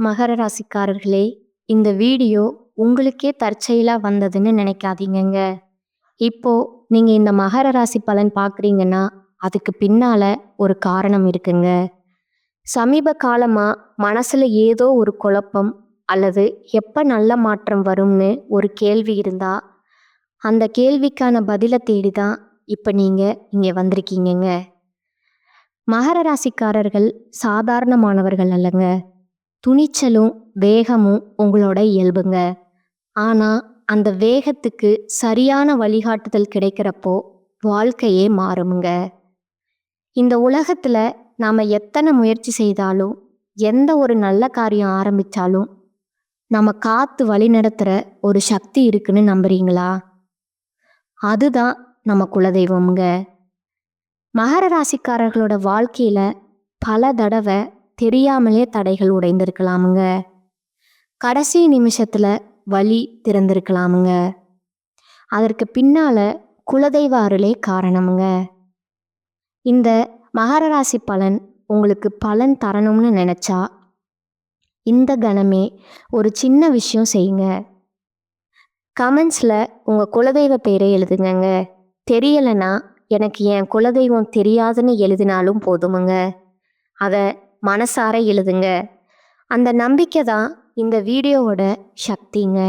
மகர ராசிக்காரர்களே, இந்த வீடியோ உங்களுக்கே தற்செயலா வந்ததுன்னு நினைக்காதீங்கங்க. இப்போ நீங்க இந்த மகர ராசி பலன் பார்க்குறீங்கன்னா, அதுக்கு பின்னால ஒரு காரணம் இருக்குங்க. சமீப காலமா மனசுல ஏதோ ஒரு குழப்பம் அல்லது எப்ப நல்ல மாற்றம் வரும்னு ஒரு கேள்வி இருந்தா, அந்த கேள்விக்கான பதில தேடி தான் இப்ப நீங்க இங்க வந்திருக்கீங்கங்க. மகர ராசிக்காரர்கள் சாதாரணமானவர்கள் அல்லங்க. துணிச்சலும் வேகமும் உங்களோட இயல்புங்க. ஆனா அந்த வேகத்துக்கு சரியான வழிகாட்டுதல் கிடைக்கிறப்போ வாழ்க்கையே மாறுமுங்க. இந்த உலகத்துல நாம எத்தனை முயற்சி செய்தாலும், எந்த ஒரு நல்ல காரியம் ஆரம்பிச்சாலும் நம்ம காத்து வழிநடத்துற ஒரு சக்தி இருக்குன்னு நம்புறீங்களா? அதுதான் நம்ம குலதெய்வம்ங்க. மகர ராசிக்காரர்களோட வாழ்க்கையில பல தடவை தெரியாமலே தடைகள் உடைந்திருக்கலாமுங்க. கடைசி நிமிஷத்துல வழி திறந்திருக்கலாமுங்க. அதற்கு பின்னால குலதெய்வ அருளே காரணமுங்க. இந்த மகர ராசி பலன் உங்களுக்கு பலன் தரணும்னு நினைச்சா இந்த கணமே ஒரு சின்ன விஷயம் செய்யுங்க. கமெண்ட்ஸ்ல உங்க குலதெய்வ பேரை எழுதுங்க. தெரியலைன்னா எனக்கு என் குலதெய்வம் தெரியாதுன்னு எழுதினாலும் போதுமுங்க. அதை மனசார எழுதுங்க. அந்த நம்பிக்கை தான் இந்த வீடியோவோட சக்திங்க.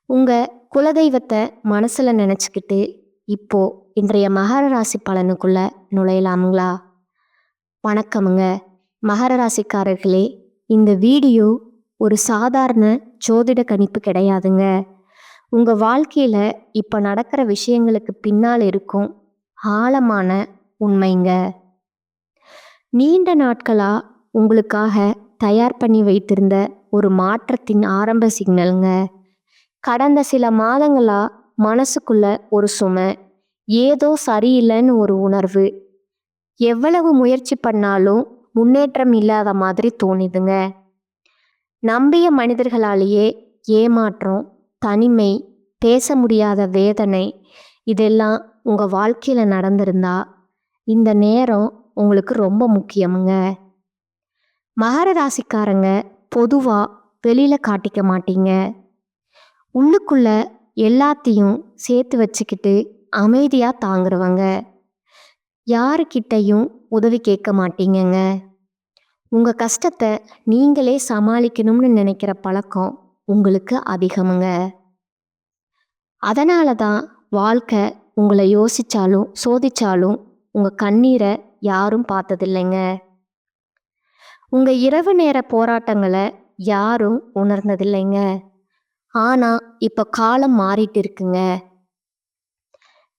உங்க குலதெய்வத்தை மனசுல நினச்சிக்கிட்டு இப்போ இன்றைய மகர ராசி பலனுக்குள்ள நுழையலாமுங்களா? வணக்கமுங்க மகர ராசிக்காரர்களே. இந்த வீடியோ ஒரு சாதாரண ஜோதிட கணிப்பு கிடையாதுங்க. உங்க வாழ்க்கையில இப்ப நடக்கிற விஷயங்களுக்கு பின்னால் இருக்கும் ஆழமான உண்மைங்க. நீண்ட நாட்களா உங்களுக்காக தயார் பண்ணி வைத்திருந்த ஒரு மாற்றத்தின் ஆரம்ப சிக்னலுங்க. கடந்த சில மாதங்களா மனசுக்குள்ள ஒரு சுமை, ஏதோ சரியில்லைன்னு ஒரு உணர்வு, எவ்வளவு முயற்சி பண்ணாலும் முன்னேற்றம் இல்லாத மாதிரி தோணுதுங்க. நம்பிய மனிதர்களாலேயே ஏமாற்றம், தனிமை, பேச முடியாத வேதனை, இதெல்லாம் உங்க வாழ்க்கையில நடந்திருந்தா இந்த நேரம் உங்களுக்கு ரொம்ப முக்கியமுங்க. மகர ராசிக்காரங்க பொதுவா வெளியில காட்டிக்க மாட்டீங்க. உள்ளுக்குள்ள எல்லாத்தையும் சேர்த்து வச்சுக்கிட்டு அமைதியா தாங்குறவங்க. யாருக்கிட்டையும் உதவி கேட்க மாட்டீங்கங்க. உங்க கஷ்டத்தை நீங்களே சமாளிக்கணும்னு நினைக்கிற பழக்கம் உங்களுக்கு அதிகமுங்க. அதனால தான் வாழ்க்கை உங்களை யோசிச்சாலும் சோதிச்சாலும் உங்க கண்ணீரை யாரும் பார்த்ததில்லைங்க. உங்க இரவு நேர போராட்டங்களை யாரும் உணர்ந்ததில்லைங்க. ஆனா இப்ப காலம் மாறிட்டு இருக்குங்க.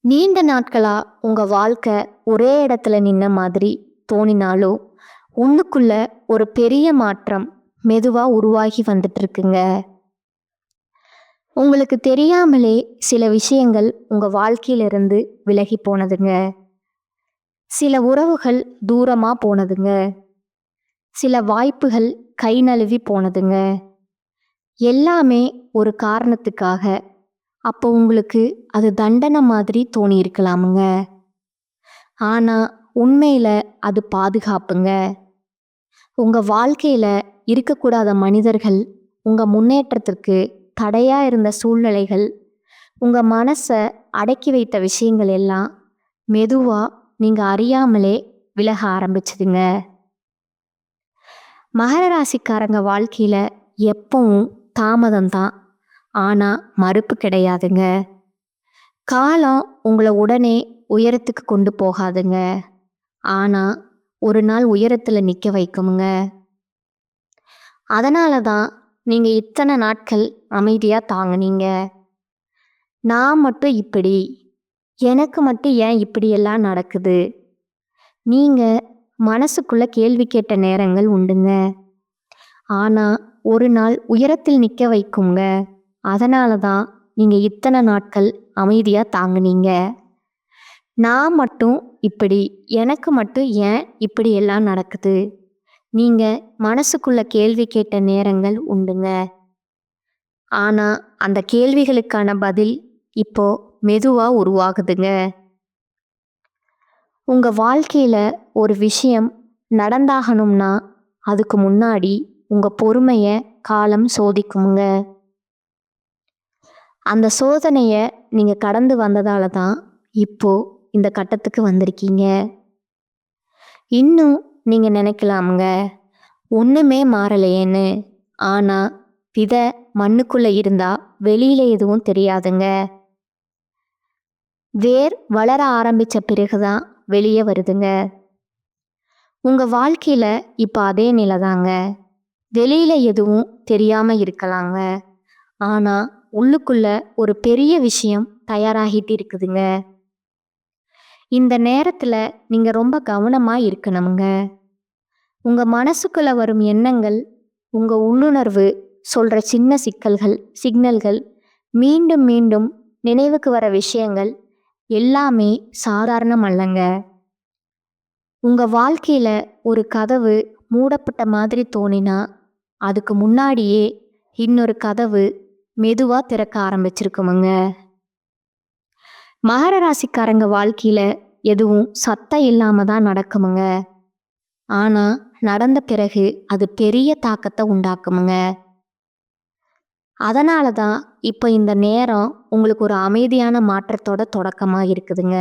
நீண்ட நாட்களா உங்க வாழ்க்கை ஒரே இடத்துல நின்ன மாதிரி தோணினாலும் உள்ளுக்குள்ள ஒரு பெரிய மாற்றம் மெதுவா உருவாகி வந்துட்டு இருக்குங்க. உங்களுக்கு தெரியாமலே சில விஷயங்கள் உங்க வாழ்க்கையிலிருந்து விலகி போனதுங்க. சில உறவுகள் தூரமா போனதுங்க. சில வாய்ப்புகள் கை நழுவி போனதுங்க. எல்லாமே ஒரு காரணத்துக்காக. அப்போ உங்களுக்கு அது தண்டனை மாதிரி தோணி இருக்கலாமுங்க. ஆனா உண்மையில அது பாதுகாப்புங்க. உங்க வாழ்க்கையில இருக்கக்கூடாத மனிதர்கள், உங்க முன்னேற்றத்திற்கு தடையா இருந்த சூழ்நிலைகள், உங்க மனசை அடக்கி வைத்த விஷயங்கள் எல்லாம் மெதுவா நீங்க அறியாமலே விலக ஆரம்பிச்சதுங்க. மகர ராசிக்காரங்க வாழ்க்கையில எப்பவும் தாமதம்தான், ஆனா மறுப்பு கிடையாதுங்க. காலம் உங்களை உடனே உயரத்துக்கு கொண்டு போகாதுங்க, ஆனா ஒரு நாள் உயரத்துல நிக்க வைக்குமுங்க. அதனால தான் நீங்க இத்தனை நாட்கள் அமைதியா தாங்குனீங்க. நான் மட்டும் இப்படி, எனக்கு மட்டும் ஏன் இப்படியெல்லாம் நடக்குது, நீங்க மனசுக்குள்ள கேள்வி கேட்ட நேரங்கள் உண்டுங்க. ஆனா ஒரு நாள் உயரத்தில் நிக்க வைக்குங்க. அதனால தான் நீங்க இத்தனை நாட்கள் அமைதியா தாங்குனீங்க. நான் மட்டும் இப்படி, எனக்கு மட்டும் ஏன் இப்படி எல்லாம் நடக்குது, நீங்க மனசுக்குள்ள கேள்வி கேட்ட நேரங்கள் உண்டுங்க. ஆனா அந்த கேள்விகளுக்கான பதில் இப்போ மெதுவா உருவாகுதுங்க. உங்க வாழ்க்கையில ஒரு விஷயம் நடந்தாகணும்னா அதுக்கு முன்னாடி உங்கள் பொறுமையை காலம் சோதிக்குமுங்க. அந்த சோதனையை நீங்கள் கடந்து வந்ததால தான் இப்போ இந்த கட்டத்துக்கு வந்திருக்கீங்க. இன்னும் நீங்கள் நினைக்கலாமுங்க, ஒன்றுமே மாறலையேன்னு. ஆனால் விதை மண்ணுக்குள்ளே இருந்தால் வெளியில் எதுவும் தெரியாதுங்க. வேர் வளர ஆரம்பித்த பிறகு தான் வெளியே வருதுங்க. உங்கள் வாழ்க்கையில் இப்போ அதே நிலை தாங்க. வெளியில் எதுவும் தெரியாமல் இருக்கலாங்க, ஆனால் உள்ளுக்குள்ள ஒரு பெரிய விஷயம் தயாராகிட்டு இருக்குதுங்க. இந்த நேரத்தில் நீங்கள் ரொம்ப கவனமாக இருக்கணுங்க. உங்கள் மனசுக்குள்ளே வரும் எண்ணங்கள், உங்கள் உள்ளுணர்வு சொல்கிற சின்ன சிக்னல்கள், மீண்டும் மீண்டும் நினைவுக்கு வர விஷயங்கள் எல்லாமே சாதாரணம் அல்லங்க. உங்கள் வாழ்க்கையில் ஒரு கதவு மூடப்பட்ட மாதிரி தோணினா அதுக்கு முன்னாடியே இன்னொரு கதவு மெதுவாக திறக்க ஆரம்பிச்சிருக்குமுங்க. மகர ராசிக்காரங்க வாழ்க்கையில் எதுவும் சத்தம் இல்லாமல் தான் நடக்குமுங்க. ஆனால் நடந்த பிறகு அது பெரிய தாக்கத்தை உண்டாக்குமுங்க. அதனால தான் இப்போ இந்த நேரம் உங்களுக்கு ஒரு அமைதியான மாற்றத்தோட தொடக்கமாக இருக்குதுங்க.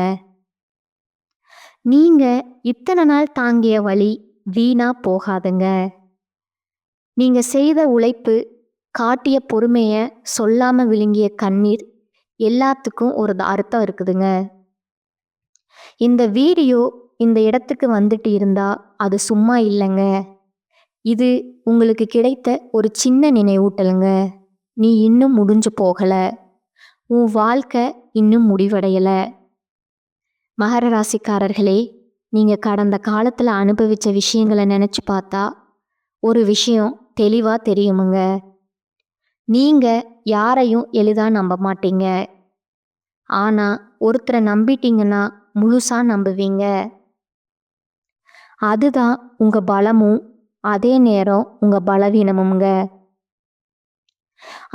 நீங்கள் இத்தனை நாள் தாங்கிய வலி வீணாக போகாதுங்க. நீங்கள் செய்த உழைப்பு, காட்டிய பொறுமையை, சொல்லாமல் விழுங்கிய கண்ணீர் எல்லாத்துக்கும் ஒரு அர்த்தம் இருக்குதுங்க. இந்த வீடியோ இந்த இடத்துக்கு வந்துட்டு இருந்தால் அது சும்மா இல்லைங்க. இது உங்களுக்கு கிடைத்த ஒரு சின்ன நினைவூட்டலுங்க. நீ இன்னும் முடிஞ்சு போகலை, உன் வாழ்க்கை இன்னும் முடிவடையலை. மகர ராசிக்காரர்களே, நீங்கள் கடந்த காலத்தில் அனுபவித்த விஷயங்களை நினச்சி பார்த்தா ஒரு விஷயம் தெளிவாக தெரியுமுங்க. நீங்கள் யாரையும் எளிதாக நம்ப மாட்டீங்க. ஆனால் ஒருத்தரை நம்பிட்டீங்கன்னா முழுசாக நம்புவீங்க. அதுதான் உங்கள் பலமும் அதே நேரம் உங்கள் பலவீனமுங்க.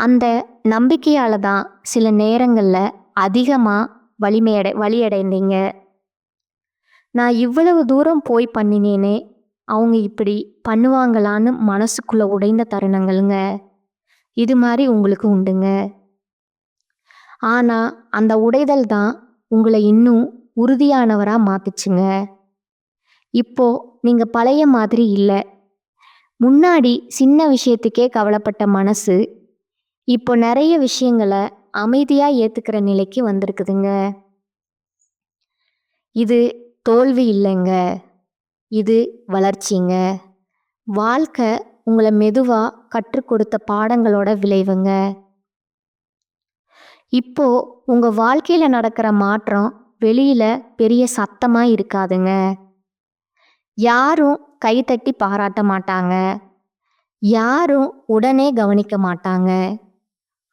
அந்த நம்பிக்கையால் தான் சில நேரங்களில் அதிகமாக வலியடைந்தீங்க. நான் இவ்வளவு தூரம் போய் பண்ணினேனே, அவங்க இப்படி பண்ணுவாங்களான்னு மனசுக்குள்ளே உடைந்த தருணங்கள்ங்க இது மாதிரி உங்களுக்கு உண்டுங்க. ஆனால் அந்த உடைதல் தான் உங்களை இன்னும் உறுதியானவராக மாற்றுச்சுங்க. இப்போ நீங்கள் பழைய மாதிரி இல்லை. முன்னாடி சின்ன விஷயத்துக்கே கவலைப்பட்ட மனசு இப்போ நிறைய விஷயங்களை அமைதியாக ஏற்றுக்கிற நிலைக்கு வந்திருக்குதுங்க. இது தோல்வி இல்லைங்க, இது வளர்ச்சிங்க. வாழ்க்கை உங்களை மெதுவாக கற்றுக் கொடுத்த பாடங்களோட விளைவுங்க. இப்போ உங்கள் வாழ்க்கையில் நடக்கிற மாற்றம் வெளியில் பெரிய சத்தமாக இருக்காதுங்க. யாரும் கைத்தட்டி பாராட்ட மாட்டாங்க, யாரும் உடனே கவனிக்க மாட்டாங்க.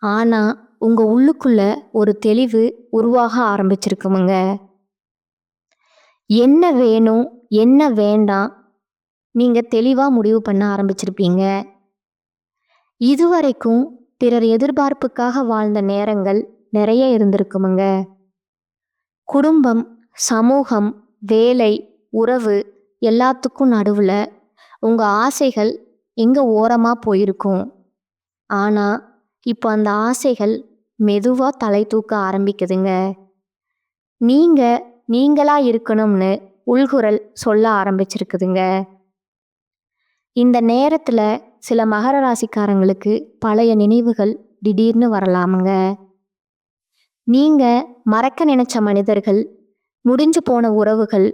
ஆனால் உங்கள் உள்ளுக்குள்ள ஒரு தெளிவு உருவாக ஆரம்பிச்சிருக்குமுங்க. என்ன வேணும், என்ன வேண்டாம், நீங்கள் தெளிவாக முடிவு பண்ண ஆரம்பிச்சிருப்பீங்க. இதுவரைக்கும் பிறர் எதிர்பார்ப்புக்காக வாழ்ந்த நேரங்கள் நிறைய இருந்திருக்குமுங்க. குடும்பம், சமூகம், வேலை, உறவு எல்லாத்துக்கும் நடுவில் உங்கள் ஆசைகள் எங்கே ஓரமாக போயிருக்கும். ஆனால் இப்போ அந்த ஆசைகள் மெதுவாக தலை தூக்க ஆரம்பிக்குதுங்க. நீங்களா இருக்கணும்னு உள்குரல் சொல்ல ஆரம்பிச்சிருக்குதுங்க. இந்த நேரத்தில் சில மகர ராசிக்காரங்களுக்கு பழைய நினைவுகள் திடீர்னு வரலாமுங்க. நீங்கள் மறக்க நினைச்ச மனிதர்கள், முடிஞ்சு போன உறவுகள்,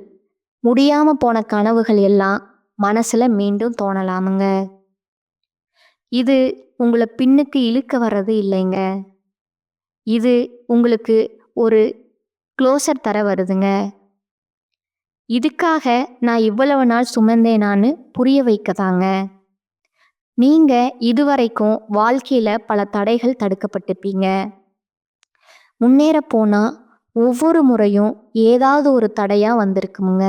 முடியாமல் போன கனவுகள் எல்லாம் மனசில் மீண்டும் தோணலாமுங்க. இது உங்களை பின்னுக்கு இழுக்க வர்றது இல்லைங்க, இது உங்களுக்கு ஒரு க்ளோசர் தர வருதுங்க. இதுக்காக நான் இவ்வளவு நாள் சுமந்தேனான்னு புரிய வைக்கதாங்க. நீங்கள் இதுவரைக்கும் வாழ்க்கையில் பல தடைகள் தடுக்கப்பட்டிருப்பீங்க. முன்னேற போனால் ஒவ்வொரு முறையும் ஏதாவது ஒரு தடையாக வந்திருக்குமுங்க.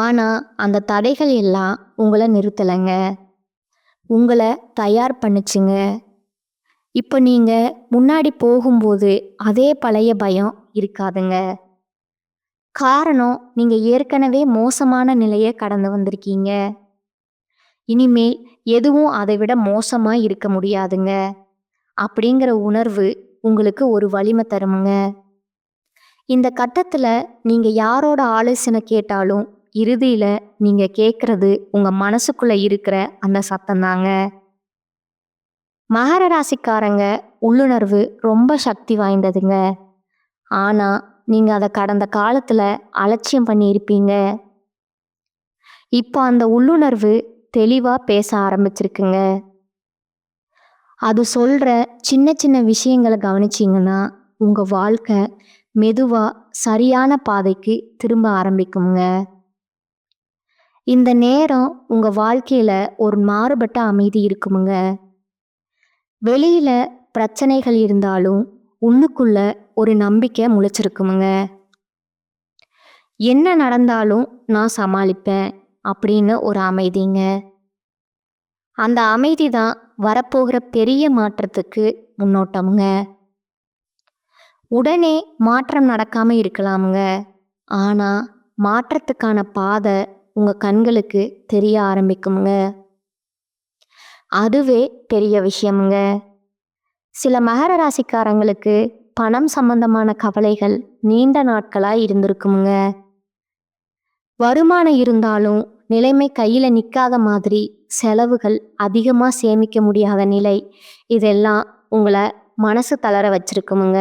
ஆனால் அந்த தடைகள் எல்லாம் உங்களை நிறுத்தலைங்க, உங்களை தயார் பண்ணுச்சுங்க. இப்போ நீங்கள் முன்னாடி போகும்போது அதே பழைய பயம் இருக்காதுங்க. காரணம், நீங்கள் ஏற்கனவே மோசமான நிலையை கடந்து வந்திருக்கீங்க. இனிமேல் எதுவும் அதை விட மோசமா இருக்க முடியாதுங்க அப்படிங்கிற உணர்வு உங்களுக்கு ஒரு வலிமை தருமுங்க. இந்த கட்டத்துல நீங்க யாரோட ஆலோசனை கேட்டாலும் இறுதியில நீங்க கேட்கறது உங்க மனசுக்குள்ள இருக்கிற அந்த சத்தம் தாங்க. மகர ராசிக்காரங்க உள்ளுணர்வு ரொம்ப சக்தி வாய்ந்ததுங்க. ஆனா நீங்க அதை கடந்த காலத்துல அலட்சியம் பண்ணியிருப்பீங்க. இப்போ அந்த உள்ளுணர்வு தெளிவா பேச ஆரம்பிச்சிருக்குங்க. அது சொல்ற சின்ன சின்ன விஷயங்களை கவனிச்சிங்கன்னா உங்க வாழ்க்கை மெதுவா சரியான பாதைக்கு திரும்ப ஆரம்பிக்குங்க. இந்த நேரம் உங்க வாழ்க்கையில ஒரு மாறுபட்ட அமைதி இருக்குமுங்க. வெளியில பிரச்சனைகள் இருந்தாலும் உள்ளுக்குள்ள ஒரு நம்பிக்கை முளைச்சிருக்குமுங்க. என்ன நடந்தாலும் நான் சமாளிப்பேன் அப்படின்னு ஒரு அமைதிங்க. அந்த அமைதி தான் வரப்போகிற பெரிய மாற்றத்துக்கு முன்னோட்டமுங்க. உடனே மாற்றம் நடக்காம இருக்கலாமுங்க. ஆனா மாற்றத்துக்கான பாதை உங்க கண்களுக்கு தெரிய ஆரம்பிக்குமுங்க. அதுவே பெரிய விஷயமுங்க. சில மகர ராசிக்காரங்களுக்கு பணம் சம்பந்தமான கவலைகள் நீண்ட நாட்களா இருந்திருக்குமுங்க. வருமானம் இருந்தாலும் நிலைமை கையில நிக்காத மாதிரி செலவுகள் அதிகமா சேமிக்க முடியாத நிலை, இதெல்லாம் உங்களை மனசு தளர வச்சிருக்குமுங்க.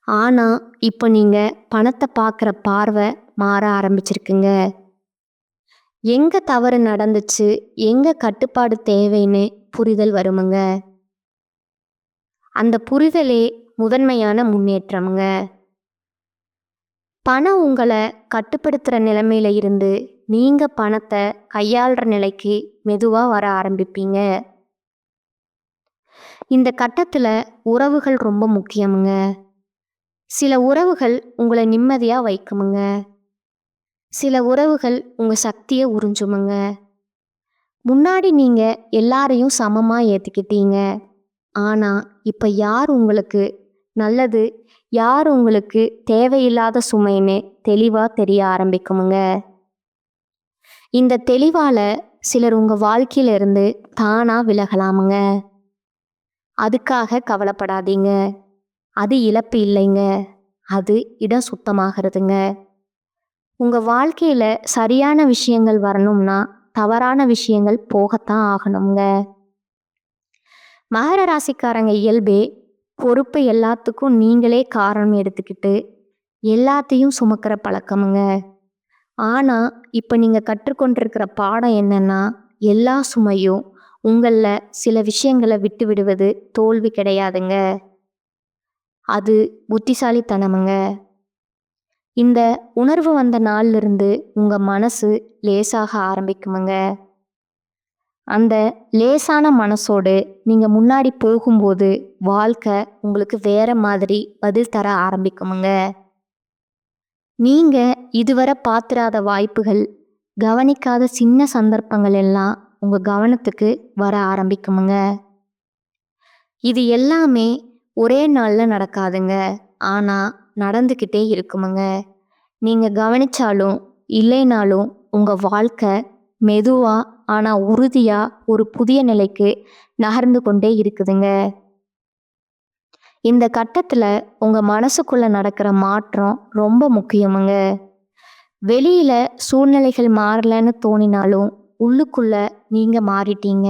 ஆனா இப்போ நீங்க பணத்தை பார்க்குற பார்வை மாற ஆரம்பிச்சிருக்குங்க. எங்க தவறு நடந்துச்சு, எங்க கட்டுப்பாடு தேவைன்னு புரிதல் வருமுங்க. அந்த புரிதலே முதன்மையான முன்னேற்றமுங்க. பணம் உங்களை கட்டுப்படுத்துகிற நிலைமையில இருந்து நீங்க பணத்தை கையாளுற நிலைக்கு மெதுவா வர ஆரம்பிப்பீங்க. இந்த கட்டத்துல உறவுகள் ரொம்ப முக்கியமுங்க. சில உறவுகள் உங்களை நிம்மதியா வைக்குமுங்க. சில உறவுகள் உங்க சக்தியை உறிஞ்சுமுங்க. முன்னாடி நீங்க எல்லாரையும் சமமா ஏத்துக்கிட்டீங்க. ஆனா இப்ப யார் உங்களுக்கு நல்லது, யார் உங்களுக்கு தேவையில்லாத சுமைன்னு தெளிவா தெரிய ஆரம்பிக்குமுங்க. இந்த தெளிவால சிலர் உங்க வாழ்க்கையில இருந்து தானா விலகலாமுங்க. அதுக்காக கவலைப்படாதீங்க. அது இழப்பு இல்லைங்க. அது இடம் சுத்தமாகிறதுங்க. உங்க வாழ்க்கையில சரியான விஷயங்கள் வரணும்னா தவறான விஷயங்கள் போகத்தான் ஆகணுங்க. மகர ராசிக்காரங்க இயல்பே பொறுப்பு எல்லாத்துக்கும் நீங்களே காரணம் எடுத்துக்கிட்டு எல்லாத்தையும் சுமக்கிற பழக்கமுங்க. ஆனா இப்ப நீங்க கற்றுக்கொண்டிருக்கிற பாடம் என்னன்னா, எல்லா சுமையும் உங்கள சில விஷயங்களை விட்டு விடுவது தோல்வி கிடையாதுங்க. அது புத்திசாலித்தனமுங்க. இந்த உணர்வு வந்த நாள்ல இருந்து உங்க மனசு லேசாக ஆரம்பிக்குமுங்க. அந்த லேசான மனசோடு நீங்க முன்னாடி போகும்போது வாழ்க்கை உங்களுக்கு வேற மாதிரி பதில் தர ஆரம்பிக்குமுங்க. நீங்க இதுவரை பார்த்திராத வாய்ப்புகள், கவனிக்காத சின்ன சந்தர்ப்பங்கள் எல்லாம் உங்க கவனத்துக்கு வர ஆரம்பிக்குமுங்க. இது எல்லாமே ஒரே நாள்ல நடக்காதுங்க. ஆனா நடந்துக்கிட்டே இருக்குமுங்க. நீங்க கவனிச்சாலும் இல்லைனாலும் உங்க வாழ்க்கை மெதுவா ஆனா உறுதியா ஒரு புதிய நிலைக்கு நகர்ந்து கொண்டே இருக்குதுங்க. இந்த கட்டத்துல உங்க மனசுக்குள்ள நடக்கிற மாற்றம் ரொம்ப முக்கியமுங்க. வெளியில சூழ்நிலைகள் மாறலன்னு தோணினாலும் உள்ளுக்குள்ள நீங்க மாறிட்டீங்க.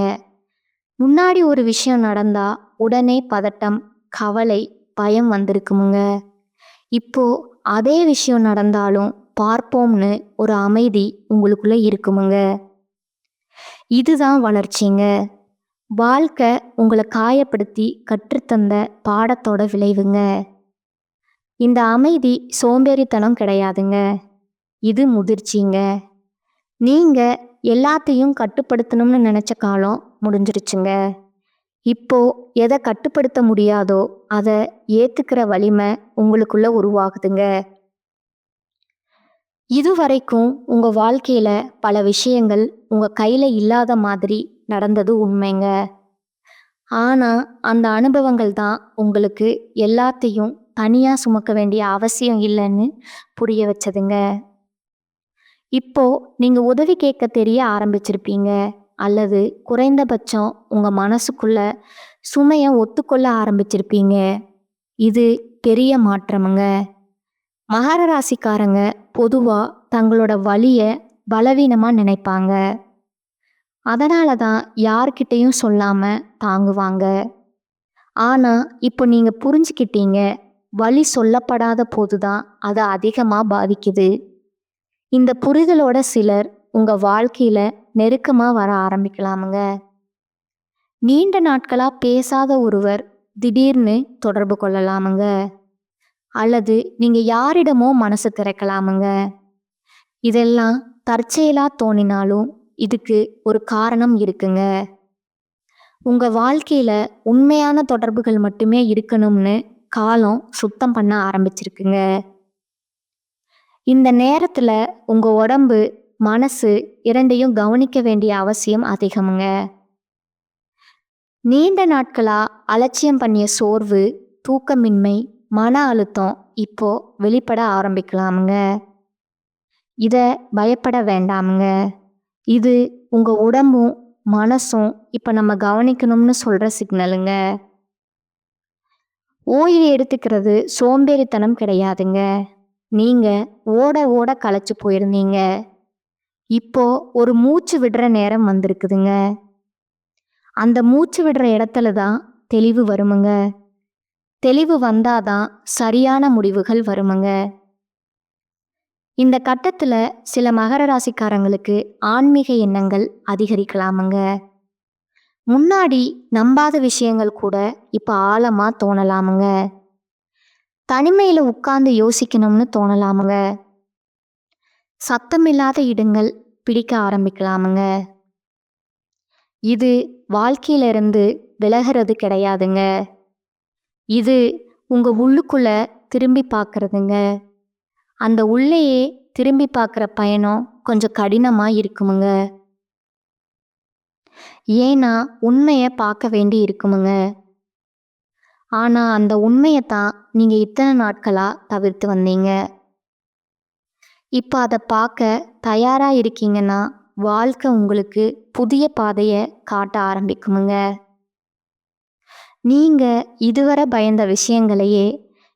முன்னாடி ஒரு விஷயம் நடந்தா உடனே பதட்டம், கவலை, பயம் வந்திருக்குமுங்க. இப்போ அதே விஷயம் நடந்தாலும் பார்ப்போம்னு ஒரு அமைதி உங்களுக்குள்ள இருக்குமுங்க. இதுதான் வளர்ச்சிங்க. வாழ்க்கை உங்களை காயப்படுத்தி கற்றுத்தந்த பாடத்தோட விளைவுங்க. இந்த அமைதி சோம்பேறித்தனம் கிடையாதுங்க. இது முதிர்ச்சிங்க. நீங்க எல்லாத்தையும் கட்டுப்படுத்தணும்னு நினைச்ச காலம் முடிஞ்சிருச்சுங்க. இப்போ எதை கட்டுப்படுத்த முடியாதோ அதை ஏத்துக்கிற வலிமை உங்களுக்குள்ள உருவாகுதுங்க. இதுவரைக்கும் உங்க வாழ்க்கையில பல விஷயங்கள் உங்க கையில இல்லாத மாதிரி நடந்தது உண்மைங்க. ஆனா அந்த அனுபவங்கள் தான் உங்களுக்கு எல்லாத்தையும் தனியா சுமக்க வேண்டிய அவசியம் இல்லைன்னு புரிய வச்சதுங்க. இப்போ நீங்க உதவி கேட்க தெரிய ஆரம்பிச்சிருப்பீங்க. அல்லது குறைந்தபட்சம் உங்க மனசுக்குள்ள சுமைய ஒத்துக்கொள்ள ஆரம்பிச்சிருப்பீங்க. இது பெரிய மாற்றமுங்க. மகர ராசிக்காரங்க பொதுவா தங்களோட வலிய பலவீனமா நினைப்பாங்க. அதனால தான் யார்கிட்டயும் சொல்லாம தாங்குவாங்க. ஆனா இப்போ நீங்க புரிஞ்சுக்கிட்டீங்க. வலி சொல்லப்படாத போதுதான் அது அதிகமா பாதிக்குது. இந்த புரிதலோட சிலர் உங்க வாழ்க்கையில நெருக்கமா வர ஆரம்பிக்கலாமுங்க. நீண்ட நாட்களா பேசாத ஒருவர் திடீர்னு தொடர்பு கொள்ளலாமுங்க. அல்லது நீங்க யாரிடமோ மனசு திறக்கலாமுங்க. இதெல்லாம் தற்செயலா தோணினாலும் இதுக்கு ஒரு காரணம் இருக்குங்க. உங்க வாழ்க்கையில உண்மையான தொடர்புகள் மட்டுமே இருக்கணும்னு காலம் சுத்தம் பண்ண ஆரம்பிச்சிருக்குங்க. இந்த நேரத்துல உங்க உடம்பு, மனசு இரண்டையும் கவனிக்க வேண்டிய அவசியம் அதிகமுங்க. நீண்ட நாட்களா அலட்சியம் பண்ணிய சோர்வு, தூக்கமின்மை, மன அழுத்தம் இப்போ வெளிப்பட ஆரம்பிக்கலாமுங்க. இத பயப்பட வேண்டாமுங்க. இது உங்க உடம்பும் மனசும் இப்ப நம்ம கவனிக்கணும்னு சொல்ற சிக்னலுங்க. ஓய்வு எடுத்துக்கிறது சோம்பேறித்தனம் கிடையாதுங்க. நீங்க ஓட ஓட களைச்சு போயிருந்தீங்க. இப்போ ஒரு மூச்சு விடுற நேரம் வந்திருக்குதுங்க. அந்த மூச்சு விடுற இடத்துல தான் தெளிவு வருமுங்க. தெளிவு வந்தாதான் சரியான முடிவுகள் வருமுங்க. இந்த கட்டத்துல சில மகர ராசிக்காரங்களுக்கு ஆன்மீக எண்ணங்கள் அதிகரிக்கலாமுங்க. முன்னாடி நம்பாத விஷயங்கள் கூட இப்ப ஆழமா தோணலாமுங்க. தனிமையில உட்கார்ந்து யோசிக்கணும்னு தோணலாமுங்க. சத்தமில்லாத இடங்கள் பிடிக்க ஆரம்பிக்கலாமுங்க. இது வாழ்க்கையில இருந்து விலகிறது கிடையாதுங்க. இது உங்க உள்ளுக்குள்ள திரும்பி பார்க்கறதுங்க. அந்த உள்ளேயே திரும்பி பார்க்குற பயணம் கொஞ்சம் கடினமா இருக்குமுங்க. ஏன்னா உண்மைய பார்க்க வேண்டி இருக்குமுங்க. ஆனா அந்த உண்மையத்தான் நீங்க இத்தனை நாட்களா தவிர்த்து வந்தீங்க. இப்ப அதை பார்க்க தயாரா இருக்கீங்கன்னா வாழ்க்கை உங்களுக்கு புதிய பாதைய காட்ட ஆரம்பிக்குமுங்க. நீங்க இதுவரை பயந்த விஷயங்களையே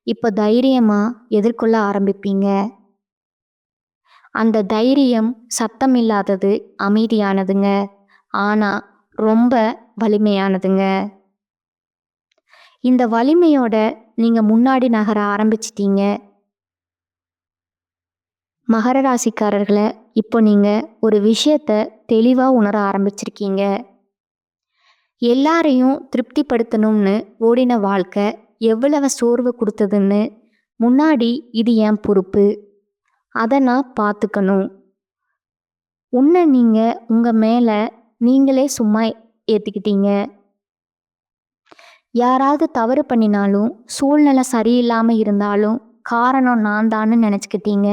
இப்ப தைரியமா எதிர்கொள்ள ஆரம்பிப்பீங்க. அந்த தைரியம் சத்தம் இல்லாதது, அமைதியானதுங்க. ஆனா ரொம்ப வலிமையானதுங்க. இந்த வலிமையோட நீங்க முன்னாடி நகர ஆரம்பிச்சிட்டீங்க. மகர ராசிக்காரர்களை இப்போ நீங்க ஒரு விஷயத்த தெளிவா உணர ஆரம்பிச்சிருக்கீங்க. எல்லாரையும் திருப்திப்படுத்தணும்னு ஓடின வாழ்க்கை எவ்வளவு சோர்வு கொடுத்ததுன்னு முன்னாடி இது என் பொறுப்பு, அதை நான் பார்த்துக்கணும். உன்னை நீங்க உங்க மேல நீங்களே சும்மா ஏத்துக்கிட்டீங்க. யாராவது தவறு பண்ணினாலும், சூழ்நிலை சரியில்லாம இருந்தாலும் காரணம் நான் தான்னு நினைச்சுக்கிட்டீங்க.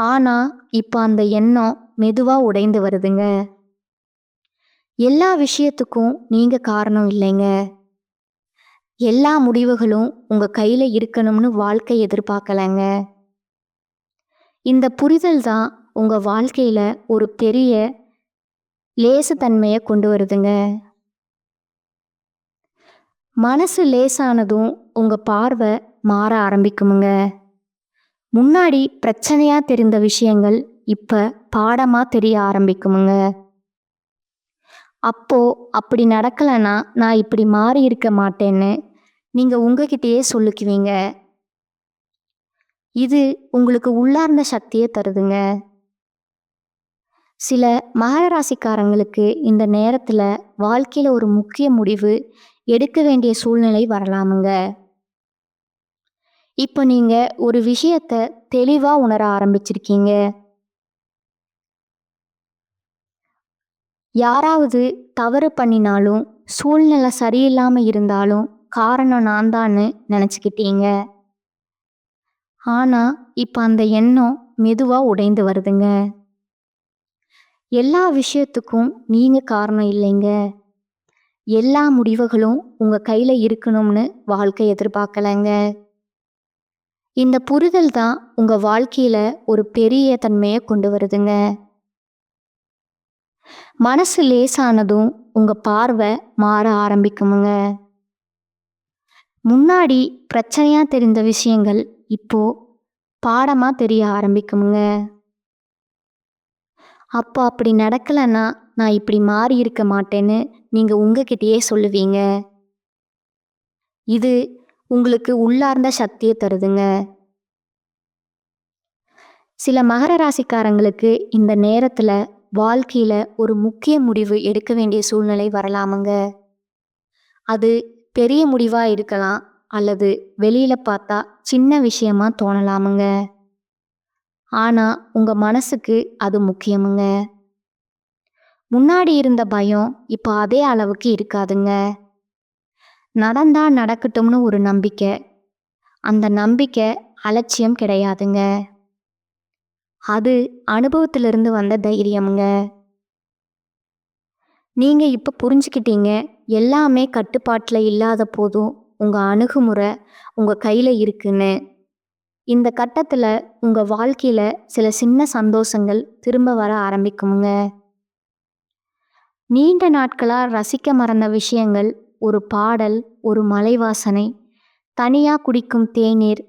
ஆனா இப்ப அந்த எண்ணம் மெதுவா உடைந்து வருதுங்க. எல்லா விஷயத்துக்கும் நீங்க காரணம் இல்லைங்க. எல்லா முடிவுகளும் உங்க கையில இருக்கணும்னு வாழ்க்கை எதிர்பார்க்கலங்க. இந்த புரிதல் தான் உங்க வாழ்க்கையில ஒரு பெரிய லேசுத்தன்மையை கொண்டு வருதுங்க. மனசு லேசானதும் உங்க பார்வை மாற ஆரம்பிக்குமுங்க. முன்னாடி பிரச்சனையா தெரிந்த விஷயங்கள் இப்ப பாடமா தெரிய ஆரம்பிக்குமுங்க. அப்போ அப்படி நடக்கலைன்னா நான் இப்படி மாறி இருக்க மாட்டேன்னு நீங்க உங்ககிட்டயே சொல்லிக்குவீங்க. இது உங்களுக்கு உள்ளார்ந்த சக்தியை தருதுங்க. சில மகர ராசிக்காரங்களுக்கு இந்த நேரத்துல வாழ்க்கையில ஒரு முக்கிய முடிவு எடுக்க வேண்டிய சூழ்நிலை வரலாமுங்க. இப்போ நீங்க ஒரு விஷயத்த தெளிவா உணர ஆரம்பிச்சிருக்கீங்க. யாராவது தவறு பண்ணினாலும், சூழ்நிலை சரியில்லாம இருந்தாலும் காரணம் நான் தான்னு நினைச்சுக்கிட்டீங்க. ஆனா இப்ப அந்த எண்ணம் மெதுவா உடைந்து வருதுங்க. எல்லா விஷயத்துக்கும் நீங்க காரணம் இல்லைங்க. எல்லா முடிவுகளும் உங்க கையில இருக்கணும்னு வாழ்க்கை எதிர்பார்க்கலங்க. இந்த புரிதல் தான் உங்க வாழ்க்கையில ஒரு பெரிய தன்மையை கொண்டு வருதுங்க. மனசு லேசானதும் உங்க பார்வை மாற ஆரம்பிக்குமுங்க. முன்னாடி பிரச்சனையா தெரிந்த விஷயங்கள் இப்போ பாடமா தெரிய ஆரம்பிக்குமுங்க. அப்போ அப்படி நடக்கலைன்னா நான் இப்படி மாறி இருக்க மாட்டேன்னு நீங்க உங்ககிட்டயே சொல்லுவீங்க. இது உங்களுக்கு உள்ளார்ந்த சக்தியை தருதுங்க. சில மகர ராசிக்காரங்களுக்கு இந்த நேரத்துல வாழ்க்கையில ஒரு முக்கிய முடிவு எடுக்க வேண்டிய சூழ்நிலை வரலாமுங்க. அது பெரிய முடிவா இருக்கலாம், அல்லது வெளியில பார்த்தா சின்ன விஷயமா தோணலாமுங்க. ஆனா உங்க மனசுக்கு அது முக்கியமுங்க. முன்னாடி இருந்த பயம் இப்போ அதே அளவுக்கு இருக்காதுங்க. நடந்தா நடக்கட்டும்னு ஒரு நம்பிக்கை. அந்த நம்பிக்கை அலட்சியம் கிடையாதுங்க. அது அனுபவத்திலிருந்து வந்த தைரியமுங்க. நீங்க இப்ப புரிஞ்சுக்கிட்டீங்க, எல்லாமே கட்டுப்பாட்டுல இல்லாத போதும் உங்க அணுகுமுறை உங்க கையில இருக்குன்னு. இந்த கட்டத்துல உங்க வாழ்க்கையில சில சின்ன சந்தோஷங்கள் திரும்ப வர ஆரம்பிக்குமுங்க. நீண்ட நாட்களா ரசிக்க மறந்த விஷயங்கள், ஒரு பாடல், ஒரு மலை வாசனை, தனியா குடிக்கும் தேநீர்,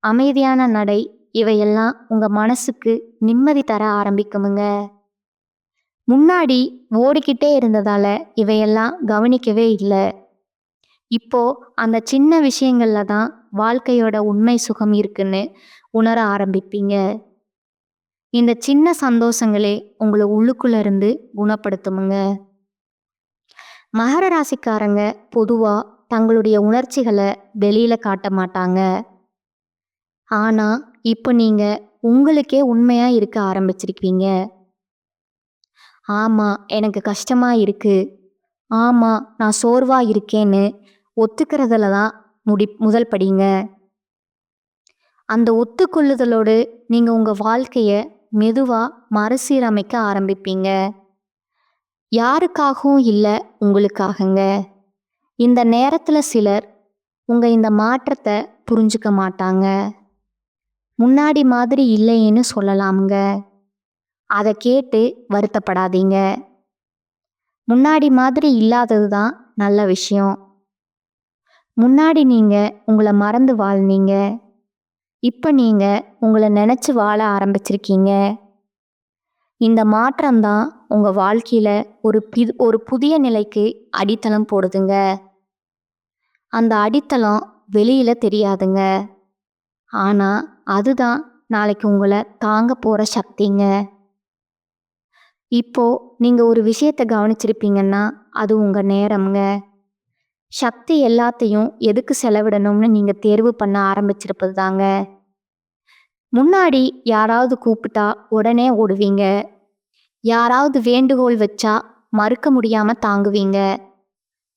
அமைதியான நடை, இவையெல்லாம் உங்க மனசுக்கு நிம்மதி தர ஆரம்பிக்குமுங்க. முன்னாடி ஓடிக்கிட்டே இருந்ததால இவையெல்லாம் கவனிக்கவே இல்லை. இப்போ அந்த சின்ன விஷயங்கள்ல தான் வாழ்க்கையோட உண்மை சுகம் இருக்குன்னு உணர ஆரம்பிப்பீங்க. இந்த சின்ன சந்தோஷங்களே உங்களை உள்ளுக்குள்ள இருந்து குணப்படுத்துமுங்க. மகர ராசிக்காரங்க பொதுவா தங்களுடைய உணர்ச்சிகளை வெளியில காட்ட மாட்டாங்க. ஆனா இப்போ நீங்க உங்களுக்கே உண்மையா இருக்க ஆரம்பிச்சிருக்கீங்க. ஆமா, எனக்கு கஷ்டமா இருக்கு. ஆமா, நான் சோர்வா இருக்கேன்னு ஒத்துக்கிறதுல தான் முதல் படிங்க. அந்த ஒத்துக்கொள்ளுதலோடு நீங்க உங்க வாழ்க்கைய மெதுவா மறுசீரமைக்க ஆரம்பிப்பீங்க. யாருக்காகவும் இல்லை, உங்களுக்காகங்க. இந்த நேரத்துல சிலர் உங்க இந்த மாற்றத்தை புரிஞ்சுக்க மாட்டாங்க. முன்னாடி மாதிரி இல்லைன்னு சொல்லலாமுங்க. அதை கேட்டு வருத்தப்படாதீங்க. முன்னாடி மாதிரி இல்லாதது தான் நல்ல விஷயம். முன்னாடி நீங்க உங்களை மறந்து வாழ்ந்தீங்க. இப்போ நீங்க உங்களை நினைச்சு வாழ ஆரம்பிச்சிருக்கீங்க. இந்த மாற்றம்தான் உங்க வாழ்க்கையில ஒரு புதிய நிலைக்கு அடித்தளம் போடுதுங்க. அந்த அடித்தளம் வெளியில தெரியாதுங்க. ஆனா அதுதான் நாளைக்கு உங்களை தாங்க போற சக்திங்க. இப்போ நீங்க ஒரு விஷயத்தை கவனிச்சிருப்பீங்கன்னா அது உங்க நேரம்ங்க. சக்தி எல்லாத்தையும் எதுக்கு செலவிடணும்னு நீங்க தேர்வு பண்ண ஆரம்பிச்சிருப்பது தாங்க. முன்னாடி யாராவது கூப்பிட்டா உடனே ஓடுவீங்க. யாராவது வேண்டுகோள் வச்சா மறுக்க முடியாம தாங்குவீங்க.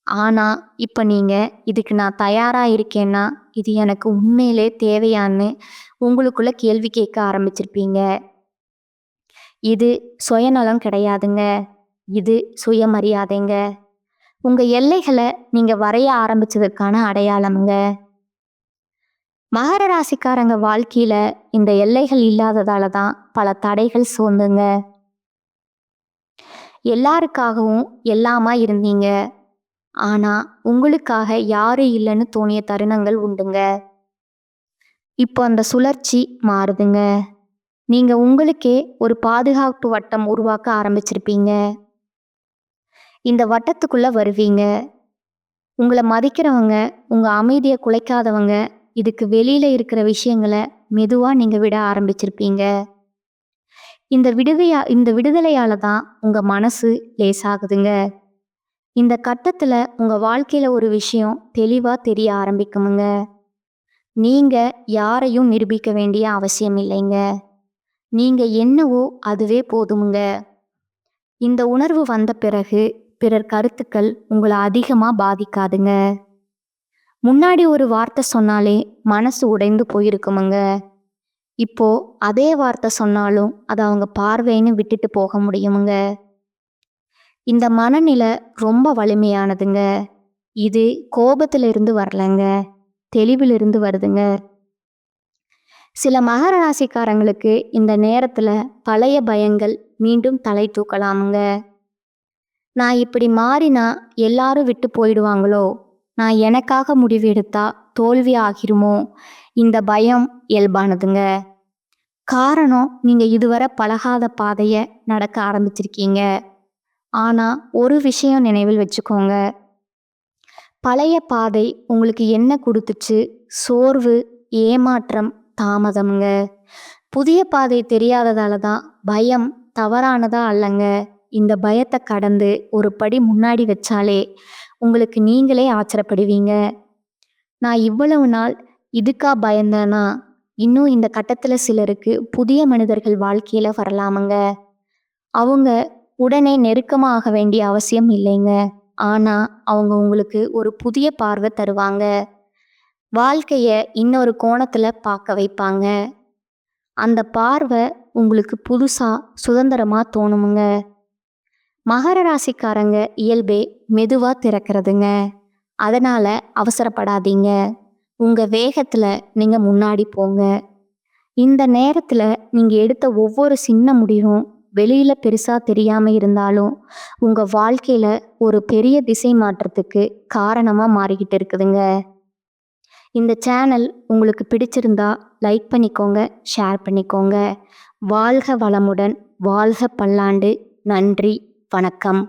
ஆனா இப்ப நீங்க இதுக்கு நான் தயாரா இருக்கேன்னா இது எனக்கு உண்மையிலே தேவையான்னு உங்களுக்குள்ள கேள்வி கேட்க ஆரம்பிச்சிருப்பீங்க. இது சுயநலம் கிடையாதுங்க. இது சுயமரியாதைங்க. உங்க எல்லைகளை நீங்க வரைய ஆரம்பிச்சதற்கான அடையாளம்ங்க. மகர ராசிக்காரங்க வாழ்க்கையில இந்த எல்லைகள் இல்லாததால தான் பல தடைகள் சூழ்ந்துங்க. எல்லாருக்காகவும் எல்லாமா இருந்தீங்க. ஆனா உங்களுக்காக யாரும் இல்லைன்னு தோணிய தருணங்கள் உண்டுங்க. இப்போ அந்த சுழற்சி மாறுதுங்க. நீங்க உங்களுக்கே ஒரு பாதுகாப்பு வட்டம் உருவாக்க ஆரம்பிச்சிருப்பீங்க. இந்த வட்டத்துக்குள்ள வருவீங்க. உங்களை மதிக்கிறவங்க, உங்க அமைதியை குலைக்காதவங்க, இதுக்கு வெளியில இருக்கிற விஷயங்களை மெதுவா நீங்க விட ஆரம்பிச்சிருப்பீங்க. இந்த விடுதலையால தான் உங்க மனசு லேசாகுதுங்க. இந்த கட்டத்துல உங்க வாழ்க்கையில ஒரு விஷயம் தெளிவா தெரிய ஆரம்பிக்குமுங்க. நீங்க யாரையும் நிரூபிக்க வேண்டிய அவசியம் இல்லைங்க. நீங்க என்னவோ அதுவே போதுமுங்க. இந்த உணர்வு வந்த பிறகு பிறர் கருத்துக்கள் உங்களை அதிகமா பாதிக்காதுங்க. முன்னாடி ஒரு வார்த்தை சொன்னாலே மனசு உடைந்து போயிருக்குமுங்க. இப்போ அதே வார்த்தை சொன்னாலும் அது அவங்க பார்வைன்னு விட்டுட்டு போக முடியுமுங்க. இந்த மனநிலை ரொம்ப வலிமையானதுங்க. இது கோபத்திலிருந்து வரலங்க, தெளிவிலிருந்து வருதுங்க. சில மகர ராசிக்காரங்களுக்கு இந்த நேரத்தில் பழைய பயங்கள் மீண்டும் தலை தூக்கலாமுங்க. நான் இப்படி மாறினா எல்லாரும் விட்டு போயிடுவாங்களோ, நான் எனக்காக முடிவு எடுத்தா தோல்வி ஆகிருமோ, இந்த பயம் இயல்பானதுங்க. காரணம், நீங்கள் இதுவரை பழகாத பாதையை நடக்க ஆரம்பிச்சிருக்கீங்க. ஆனால் ஒரு விஷயம் நினைவில் வச்சுக்கோங்க, பழைய பாதை உங்களுக்கு என்ன கொடுத்துச்சு? சோர்வு, ஏமாற்றம், தாமதம்ங்க. புதிய பாதை தெரியாததால தான் பயம் தவறானதா அல்லங்க. இந்த பயத்தை கடந்து ஒரு படி முன்னாடி வச்சாலே உங்களுக்கு நீங்களே ஆச்சரியப்படுவீங்க. நான் இவ்வளவு நாள் இதுக்கா பயந்தேனா? இன்னும் இந்த கட்டத்தில் சிலருக்கு புதிய மனிதர்கள் வாழ்க்கையில் வரலாமுங்க. அவங்க உடனே நெருக்கமாக வேண்டிய அவசியம் இல்லைங்க. ஆனால் அவங்க உங்களுக்கு ஒரு புதிய பார்வை தருவாங்க. வாழ்க்கையை இன்னொரு கோணத்தில் பார்க்க வைப்பாங்க. அந்த பார்வை உங்களுக்கு புதுசாக சுதந்திரமாக தோணுமுங்க. மகர ராசிக்காரங்க இயல்பே மெதுவாக திறக்கிறதுங்க. அதனால் அவசரப்படாதீங்க. உங்கள் வேகத்தில் நீங்கள் முன்னாடி போங்க. இந்த நேரத்தில் நீங்கள் எடுத்த ஒவ்வொரு சின்ன முடிவும் வெளியில் பெருசாக தெரியாமல் இருந்தாலும் உங்கள் வாழ்க்கையில் ஒரு பெரிய திசை மாற்றத்துக்கு காரணமாக மாறிக்கிட்டு இருக்குதுங்க. இந்த சேனல் உங்களுக்கு பிடிச்சிருந்தா லைக் பண்ணிக்கோங்க, ஷேர் பண்ணிக்கோங்க. வாழ்க வளமுடன், வாழ்க பல்லாண்டு. நன்றி, வணக்கம்.